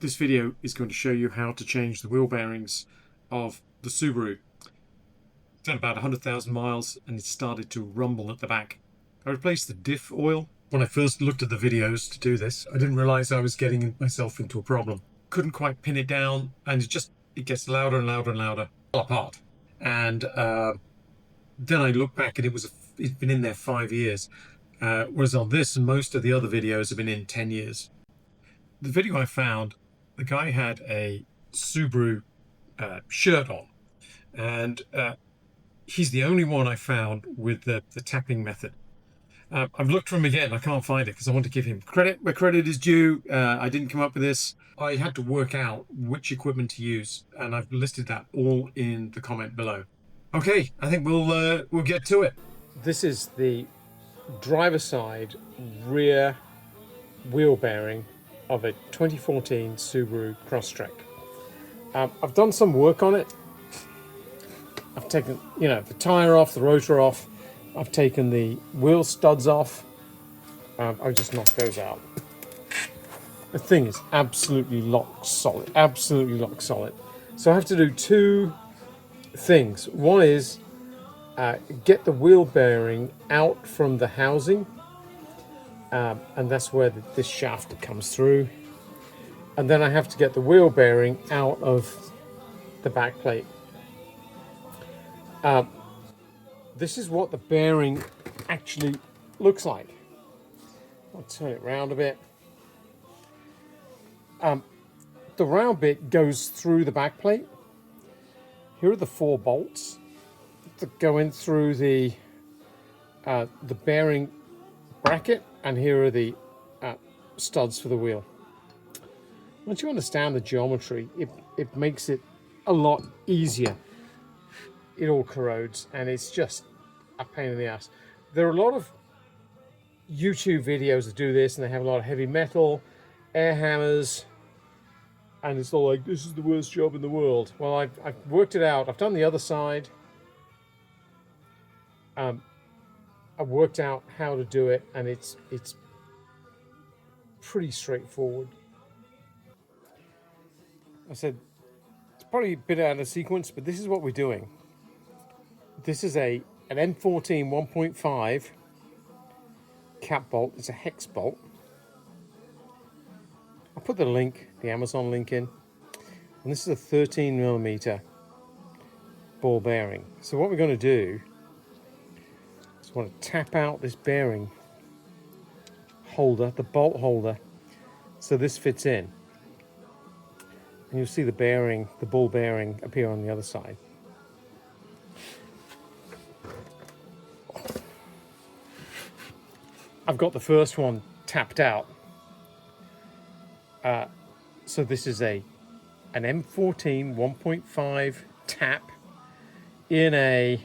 This video is going to show you how to change the wheel bearings of the Subaru. It's done about 100,000 miles and it started to rumble at the back. I replaced the diff oil. When I first looked at the videos to do this, I didn't realize I was getting myself into a problem. Couldn't quite pin it down, and it gets louder and louder and louder, fall apart. And then I looked back and it's been in there 5 years. Whereas on this and most of the other videos have been in 10 years. The video I found, the guy had a Subaru shirt on, and he's the only one I found with the tapping method. I've looked for him again, I can't find it because I want to give him credit where credit is due. I didn't come up with this. I had to work out which equipment to use, and I've listed that all in the comment below. Okay, I think we'll get to it. This is the driver side rear wheel bearing of a 2014 Subaru Crosstrek. I've done some work on it. I've taken, the tire off, the rotor off. I've taken the wheel studs off. I just knocked those out. The thing is absolutely lock solid, absolutely lock solid. So I have to do two things. One is get the wheel bearing out from the housing, and that's where this shaft comes through. And then I have to get the wheel bearing out of the back plate. This is what the bearing actually looks like. I'll turn it round a bit. The round bit goes through the back plate. Here are the 4 bolts that go in through the bearing bracket, and here are the studs for the wheel. Once you understand the geometry, it makes it a lot easier. It all corrodes and it's just a pain in the ass. There are a lot of YouTube videos that do this, and they have a lot of heavy metal, air hammers, and it's all like, this is the worst job in the world. Well, I've worked it out. I've done the other side. I've worked out how to do it, and it's pretty straightforward. I said it's probably a bit out of sequence, but this is what we're doing. This is an M14 1.5 cap bolt. It's a hex bolt. I'll put the link, the Amazon link in. And this is a 13mm ball bearing. So what we're going to do is want to tap out this bearing holder, the bolt holder, so this fits in. And you'll see the bearing, the ball bearing, appear on the other side. I've got the first one tapped out. So this is an M14 1.5 tap in a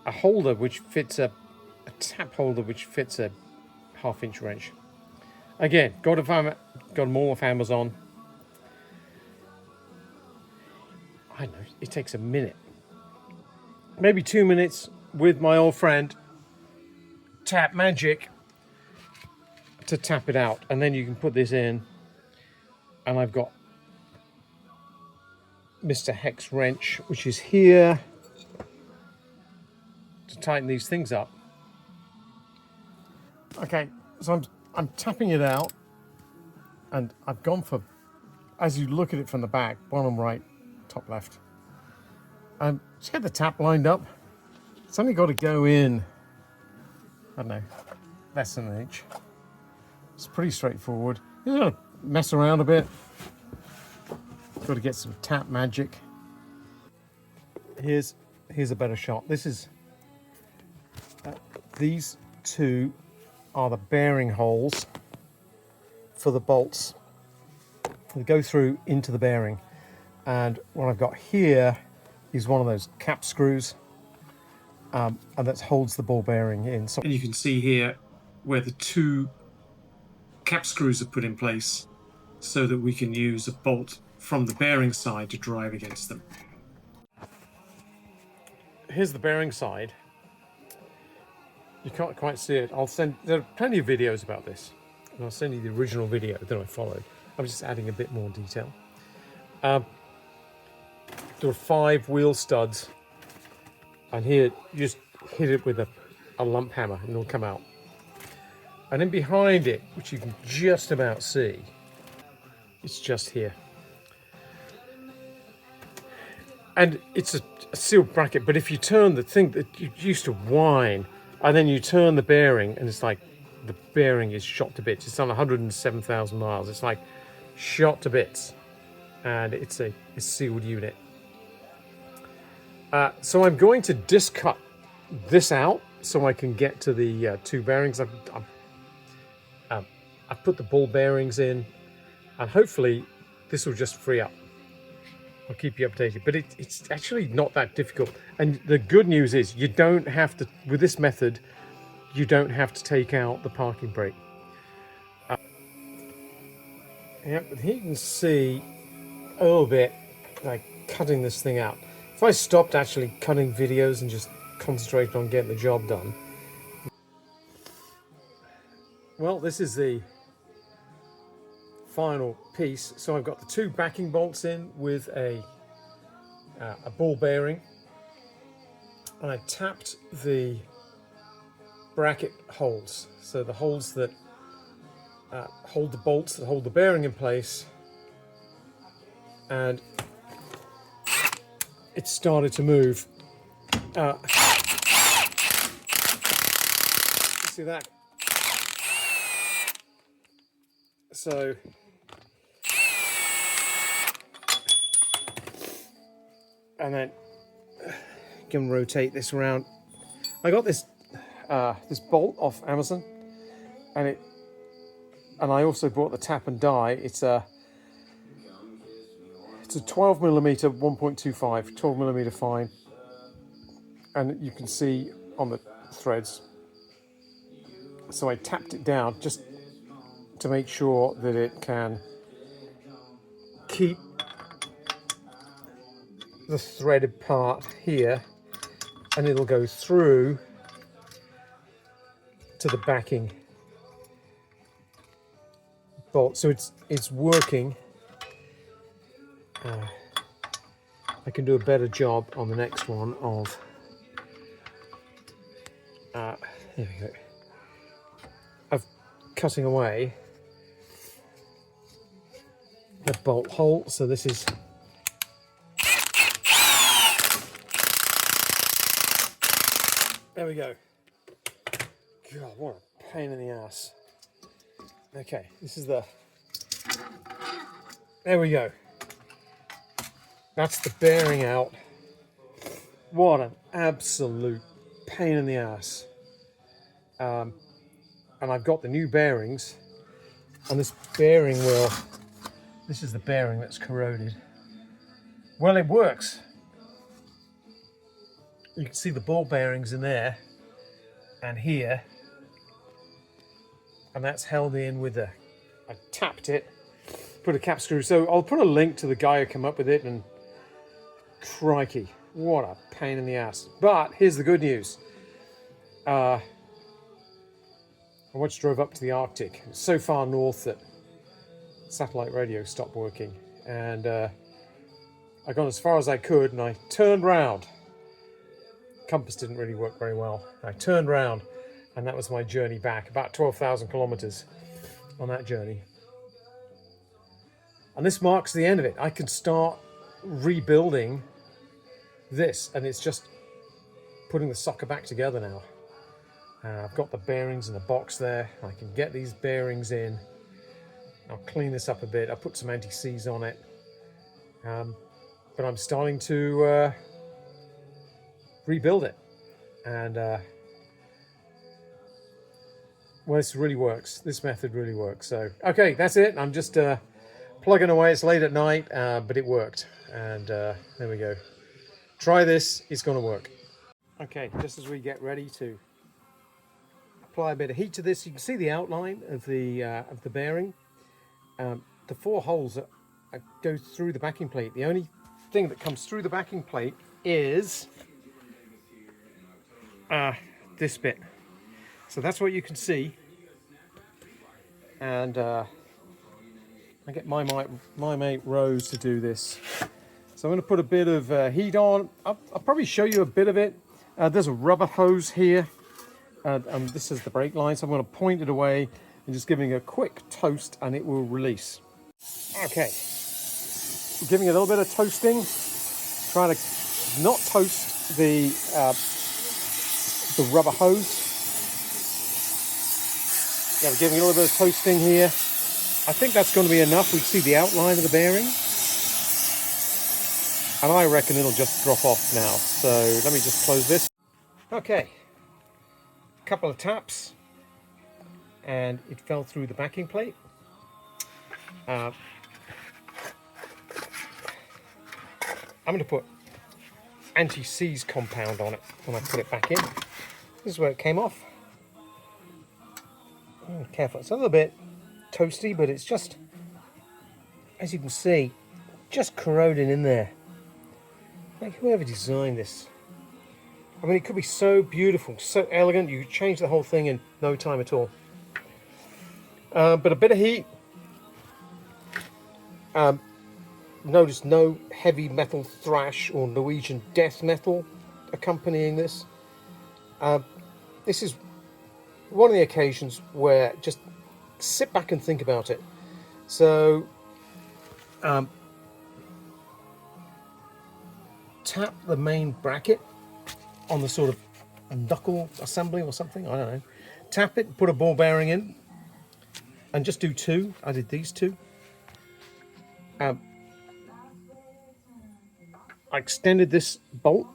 holder which fits a tap holder which fits a 1/2-inch wrench. Again, got them all off Amazon. I don't know, it takes a minute, maybe 2 minutes with my old friend Tap Magic to tap it out, and then you can put this in, and I've got Mr. Hex wrench, which is here to tighten these things up. Okay, so I'm tapping it out, and I've gone for, as you look at it from the back, bottom right, top left. Just get the tap lined up. It's only got to go in, I don't know, less than an inch. It's pretty straightforward. You're going to mess around a bit. Got to get some Tap Magic. Here's a better shot. This is these two are the bearing holes for the bolts. They go through into the bearing, and what I've got here is one of those cap screws, and that holds the ball bearing in. So, and you can see here where the 2 cap screws are put in place so that we can use a bolt from the bearing side to drive against them. Here's the bearing side. You can't quite see it. There are plenty of videos about this. and I'll send you the original video that I followed. I'm just adding a bit more detail. There are 5 wheel studs, and here you just hit it with a lump hammer and it'll come out. And then behind it, which you can just about see, it's just here. And it's a sealed bracket, but if you turn the thing that you used to whine, and then you turn the bearing, and it's like the bearing is shot to bits. It's on 107,000 miles. It's like shot to bits, and it's a sealed unit. So I'm going to discut this out so I can get to the 2 bearings. I've put the ball bearings in, and hopefully this will just free up. I'll keep you updated, but it's actually not that difficult. And the good news is you don't have to, with this method, you don't have to take out the parking brake. Yeah, but here you can see a little bit like cutting this thing out. If I stopped actually cutting videos and just concentrated on getting the job done. Well, this is the final piece. So I've got the 2 backing bolts in with a ball bearing, and I tapped the bracket holes, so the holes that hold the bolts, that hold the bearing in place, and it started to move. See that? So and then you can rotate this around. I got this this bolt off Amazon, and I also bought the tap and die. It's a 12mm 1.25, 12mm fine, and you can see on the threads. So I tapped it down just to make sure that it can keep the threaded part here, and it'll go through to the backing bolt. So it's working. I can do a better job on the next one of there we go, of cutting away the bolt hole. So this is there we go. God, what a pain in the ass. Okay, this is the, there we go. That's the bearing out. What an absolute pain in the ass. And I've got the new bearings, and this bearing will, this is the bearing that's corroded. Well, it works. You can see the ball bearings in there and here, and that's held in with I tapped it, put a cap screw. So I'll put a link to the guy who came up with it, and crikey, what a pain in the ass. But here's the good news. I once drove up to the Arctic. It's so far north that satellite radio stopped working, and I got as far as I could, and I turned round. Compass didn't really work very well. I turned round, and that was my journey back, about 12,000 kilometers on that journey. And this marks the end of it. I can start rebuilding this, and it's just putting the sucker back together now. I've got the bearings in the box there. I can get these bearings in. I'll clean this up a bit. I'll put some anti-seize on it. But I'm starting to rebuild it. And well, this really works. This method really works. So, okay, that's it. I'm just plugging away. It's late at night, but it worked. And there we go. Try this. It's going to work. Okay, just as we get ready to apply a bit of heat to this, you can see the outline of the bearing. The 4 holes that go through the backing plate. The only thing that comes through the backing plate is this bit. So that's what you can see. and I get my mate Rose to do this. So I'm going to put a bit of heat on. I'll probably show you a bit of it. There's a rubber hose here, and this is the brake line. So I'm going to point it away and just giving it a quick toast, and it will release. Okay, giving it a little bit of toasting. Trying to not toast the rubber hose. Yeah, we're giving it a little bit of toasting here. I think that's going to be enough. We see the outline of the bearing. And I reckon it'll just drop off now. So let me just close this. Okay, a couple of taps and it fell through the backing plate. I'm going to put anti-seize compound on it when I put it back in. This is where it came off. Careful, it's a little bit toasty, but it's just, as you can see, just corroding in there. Like, whoever designed this, I mean, it could be so beautiful, so elegant, you could change the whole thing in no time at all. But a bit of heat. Notice no heavy metal thrash or Norwegian death metal accompanying this. This is one of the occasions where just sit back and think about it. So tap the main bracket on the sort of knuckle assembly or something, I don't know. Tap it, put a ball bearing in, and just do two. I did these two. I extended this bolt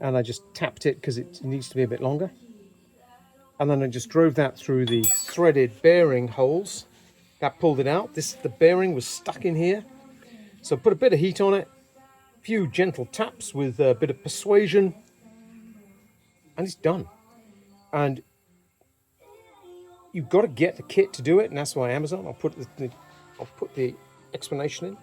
and I just tapped it because it needs to be a bit longer. And then I just drove that through the threaded bearing holes. That pulled it out. The bearing was stuck in here. So put a bit of heat on it, a few gentle taps with a bit of persuasion, and it's done. And you've got to get the kit to do it, and that's why Amazon. I'll put the explanation in.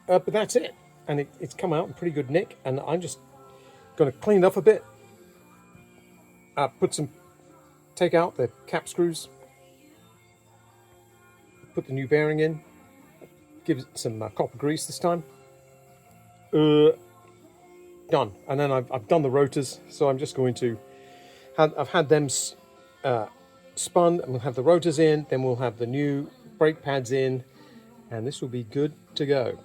But that's it, and it's come out in pretty good nick. And I'm just going to clean it up a bit. Take out the cap screws, put the new bearing in, give it some copper grease this time. Done. And then I've done the rotors, so I'm just going to. I've had them spun, and we'll have the rotors in. Then we'll have the new brake pads in, and this will be good to go.